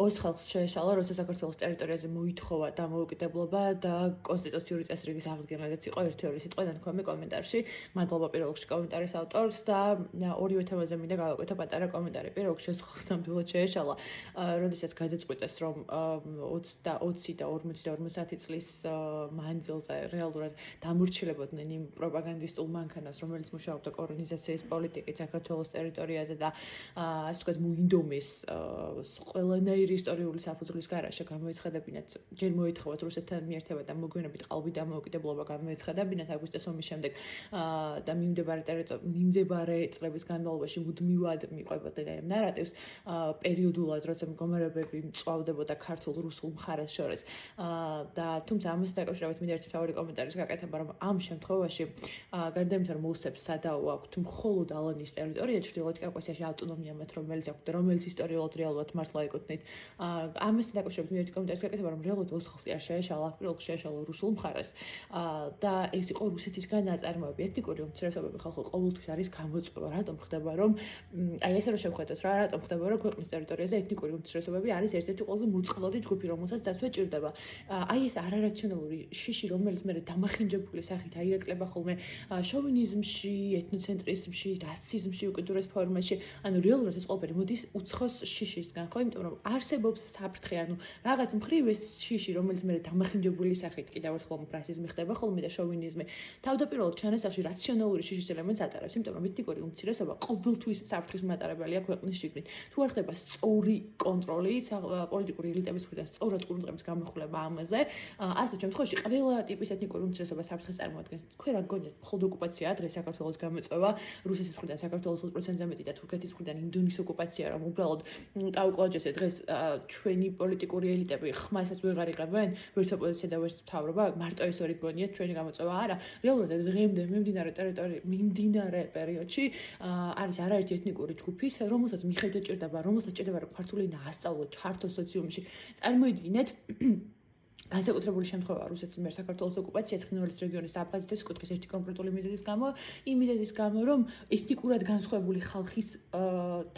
ოს ხალხს შეეშალა, როცა საქართველოს ტერიტორიაზე მოითხოვა დამოუკიდებლობა და კონსტიტუციური წესრიგის აღდგენადაც იყო ერთი ორი სიტყვა ნათქვამი კომენტარში. მადლობა პირველ რიგში კომენტარის ავტორს და ორივე თემაზე მინდა გავაკეთო პატარა კომენტარი. პირველ რიგში ოს ხალხს ნამდვილად შეეშალა, როდესაც გადაწყვიტეს, რომ 20 და 50 წლის მანძილზე რეალურად დამორჩილებოდნენ იმ პროპაგანდისტულ მანქანას, რომელიც მუშაობდა კოლონიზაციის პოლიტიკით საქართველოს ტერიტორიაზე და ასე ვთქვათ, მოინდომეს ყველანაირი ისტორიული საფუძვლის გარშე გამოეცხადებინათ, ჯერ მოითხოვათ რუსეთთან მიერთება და მოგვიანებით ყალბი დამოუკიდებლობა გამოეცხადებინათ აგვისტოს ომის შემდეგ და მიმდებარე წლების განმავლობაში მუდმივად მიყვებოდა ამ ნარატივს პერიოდულად, როცა მდგომარეობები მწვავდებოდა ქართულ-რუსულ მხარეს შორის და თუმცა ამას დაკავშირებით მინდა ერთი მთავარი კომენტარის გაკეთება, რომ ამ შემთხვევაში გარდა იმისა, რომ უსებს სადაო აქვთ მხოლოდ ალანის ტერიტორია ჩრდილოეთ კავკასიაში ავტონომია მათ რომელიც აქვთ, რომელიც ისტორიულად რეალურად მართლა ეკუთვნით. ამასთან დაკავშირებით მინდა ერთი კომენტარის გაკეთება, რომ რეალურად ოს ხალხს არ შეეშალა, პირველ შეეშალა რუსულ მხარეს და ეს იყო რუსეთისგან ნაწარმოები. ეთნიკური უმცირესობები ხალხო ყოველთვის არის გამოწვევა, რატომ ხდება, რომ აი ესე რომ შევხედოთ რა, რატომ ხდება, რომ ქვეყნის ტერიტორიაზე ეთნიკური უმცირესობები არის ერთ-ერთი ყველაზე მოწყვლადი ჯგუფი, რომელსაც დაცვა ჭირდება. აი ეს არარაციონალური შიში, რომელიც მე დამახინჯებული სახით აირეკლება ხოლმე შოვინიზმში, ეთნოცენტრიზმში, რასიზმში უკიდურეს ფორმაში, ანუ რეალურად ეს ყველაფერი მოდის უცხოს შიშისგან, ხო? იმიტომ რომ არსებობს საფრთხე, ანუ რაღაც მხრივ ეს შიში, რომელიც მე დამახინჯებული სახით კიდევ ერთხელ რასიზმი ხდება ხოლმე და შოვინიზმი, თავდაპირველად ჩანასახში რაციონალური შიშის ელემენტს ატარებს, იმიტომ რომ ეთნიკური უმცირესობა ყოველთვის საფრთხის მატარებელია ქვეყნის შიგნით. თუ არ ხდება სწორი კონტროლი პოლიტიკური ელიტების მხრიდან, სწორად ყურადღების გამახვილება ამაზე, ასეთ შემთხვევაში ყველა ტიპის ეთნიკური უმცირესობა საფრთხეს წარმოადგენს. თქვენ რა გქონიათ მხოლოდ ოკუპაცია დღეს საქართველოს გამოწვევა, რუსეთის მხრიდან საქართველოს 20%-ზე მეტი და თურქეთის მხრიდან ინდონის ოკუპაცია, რომ უბრალოდ ტაუკლაჯესე დღეს ჩვენი პოლიტიკური ელიტები ხმასაც ვეღარ იღებენ, ვერც ოპოზიცია და ვერც მთავრობა, მარტო ეს ორი გქონიათ ჩვენი გამოწვევა არა. რეალურად დღემდე მიმდინარე პერიოდში არის არაერთი ეთნიკური ჯგუფი, რომელსაც მიხედვით ჭირდება, რომელსაც ჭირდება რომ ქართული ენა ასწავლოთ, ჩართოს სოციუმში. წარმოიდგინეთ განსაკუთრებული შემთხვევაა რუსეთის მიერ საქართველოს ოკუპაცია ცხინვალის რეგიონის და აფხაზეთის კუთხის ერთი კონკრეტული მიზეზის გამო, იმ მიზეზის გამო, რომ ეთნიკურად განსხვავებული ხალხის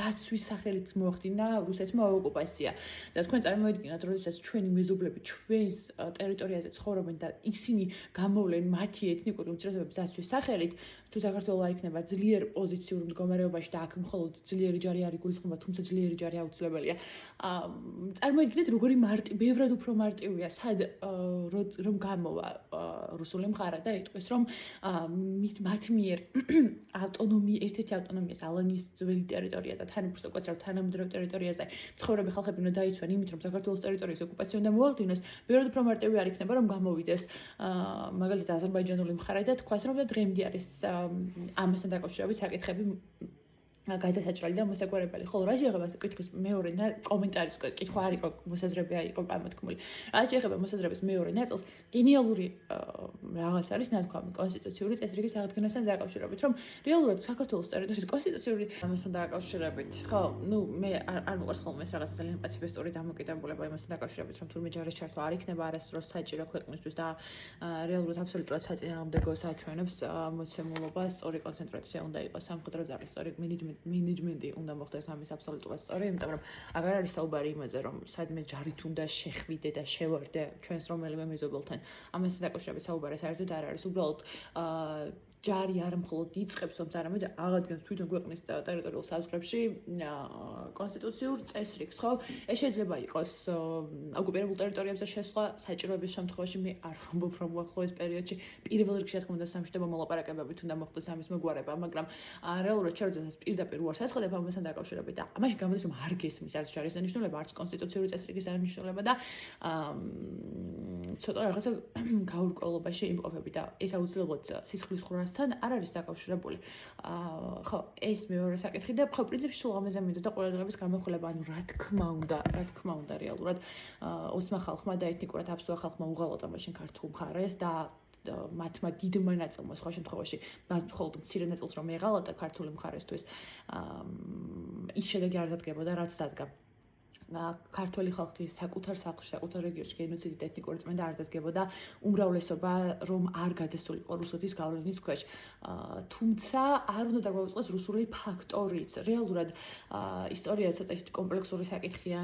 დაცვის სახელით მოახდინა რუსეთმა ოკუპაცია. და თქვენ წარმოიდგინათ, როდესაც ჩვენი მეზობლები ჩვენს ტერიტორიაზე ცხოვრობენ და ისინი გამოვლენ მათი ეთნიკური უმცირესობების დაცვის სახელით, თუ საქართველოს არ იქნება ძლიერ პოზიციურ მდგომარეობაში და აქ მხოლოდ ძლიერი ჯარი არ იგულისხმება, თუმცა ძლიერი ჯარი აუცილებელია. წარმოიდგინეთ, როგორი ბევრად უფრო მარტივია რომ გამოვა რუსული მხარე და იტყვის, რომ მათ მიერ ერთ-ერთი ავტონომიას ალანის ძველი ტერიტორია და თან უფრო საკუთარ თანამედროვე ტერიტორიაზე მცხოვრები ხალხები უნდა დაიცვან იმით, რომ საქართველოს ტერიტორიის ოკუპაცია უნდა მოახდინოს, ბევრად უფრო მარტივი არ იქნება, რომ გამოვიდეს მაგალითად აზერბაიჯანული მხარე და თქვას, რომ დღემდე არის ამასთან დაკავშირებით საკითხები გადასაჭრელი და მოსაგვარებელი. ხოლო რა შეეხება კითხვის მეორე კომენტარის კითხვა არ იყო მოსაზრები იყო გამოთქმული. რა შეეხება მოსაზრების მეორე ნაწილს, გენიალური რაღაც არის ნათქვამი კონსტიტუციური წესრიგის აღდგენასთან დაკავშირებით, რომ რეალურად საქართველოს ტერიტორიის კონსტიტუციური ამასთან დაკავშირებით, ხო, მე არ მოყვარს ხოლმე ეს რაღაც ძალიან პაციფისტური დამოკიდებულება იმასთან დაკავშირებით, რომ თურმე ჯარის ჩართვა არ იქნება არასდროს საჭირო ქვეყნისთვის და რეალურად აბსოლუტურად საწინააღმდეგო საჩვენებს მოცემულობა, სწორი კონცენტრაცია უნდა იყოს სამხედრო ძალის, სწორი მენეჯმენტი უნდა მოხდეს ამის აბსოლუტურად სწორი, იმიტომ რომ აღარ არის საუბარი იმაზე, რომ სადმე ჯარით უნდა შეხვიდე და შევარდე ჩვენს რომელიმე მეზობელთან. ამასთან დაკავშირებით საუბარი საერთოდ არ არის, უბრალოდ ჯარი არ მხოლოდ იწყებს ომს, არამედ აღადგენს თვითონ ქვეყნის ტერიტორიულ საზღვრებში კონსტიტუციურ წესრიგს, ხო? ეს შეიძლება იყოს ოკუპირებულ ტერიტორიებზე შესვლა, საჭიროების შემთხვევაში მე არ ვამბობ, რომ უახლოეს პერიოდში პირველ რიგში რა თქმა უნდა სამშვიდობო მოლაპარაკებებით უნდა მოხდეს ამის მოგვარება, მაგრამ რეალურად შეერთებას პირდაპირ უარს აცხადებ ამასთან დაკავშირებით და ამაში გამოდის, რომ არ გესმის არც ჯარის დანიშნულება, არც კონსტიტუციური წესრიგის დანიშნულება და ცოტა რაღაცა გაურკვევლობაში იმყოფები და ეს აუცილებლად სისხლის ხრასთან არ არის დაკავშირებული. ხო, ეს მეორე საკითხი და ხო, პრინციპში სულ ამაზე მინდოდა ყურადღების გამახვილება, ანუ რა თქმა უნდა რეალურად ოსმა ხალხმა და ეთნიკურად აფსუა ხალხმა უღალატა მაშინ ქართულ მხარეს და მათმა დიდმა ნაწილმა სხვა შემთხვევაში მათ მხოლოდ მცირე ნაწილს რომ ეღალატა ქართული მხარესთვის ის შედეგი არ დადგებოდა, რაც დადგა. ქართველი ხალხის საკუთარ სახლში, საკუთარ რეგიონში გენოციდით ეთნიკური წმენდა არ დადგებოდა, უმრავლესობა რომ არ გადასულიყო რუსეთის გავლენის ქვეშ. თუმცა არ უნდა დაგვაუწყდეს რუსული ფაქტორიც. რეალურად ისტორია ცოტა ისეთი კომპლექსური საკითხია,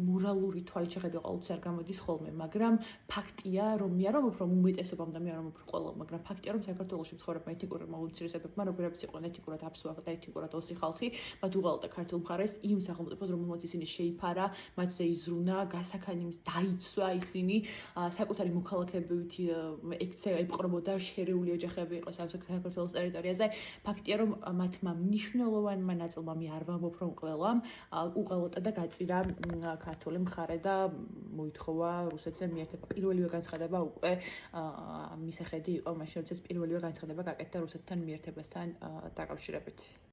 მორალური თვალით შეხედვა ყოველთვის არ გამოდის ხოლმე, მაგრამ ფაქტია, რომ მე არ ვამბობ, რომ უმეტესობამ და მე არ ვამბობ, რომ ყველა, მაგრამ ფაქტია, რომ საქართველოში მცხოვრებმა ეთნიკურმა უმცირესობებმა, როგორიც იყვნენ ეთნიკურად აბსუაღ და ეთნიკურად ოსი ხალხი, მათ უღალატა ქართულ მხარეს იმ სახელმწიფოს, რომელმაც ისინი შეიფარა, მათზე იზრუნა, გასაქანიმს დაიცვა ისინი, საკუთარი მოქალაქეებით ექცია ეპყრობოდა, შერეული ოჯახები იყო საქართველოს ტერიტორიაზე. ფაქტია, რომ მათმა მნიშვნელოვანმა ნაწილმა, მე არ ვამბობ, რომ ყველამ, უღალატა და გაწირა ქართული მხარე და მოითხოვა რუსეთზე მიერთება. პირველივე განცხადება უკვე მისახედი იყო, მაშინ როდესაც პირველივე განცხადება გაკეთდა რუსეთთან მიერთებასთან დაკავშირებით.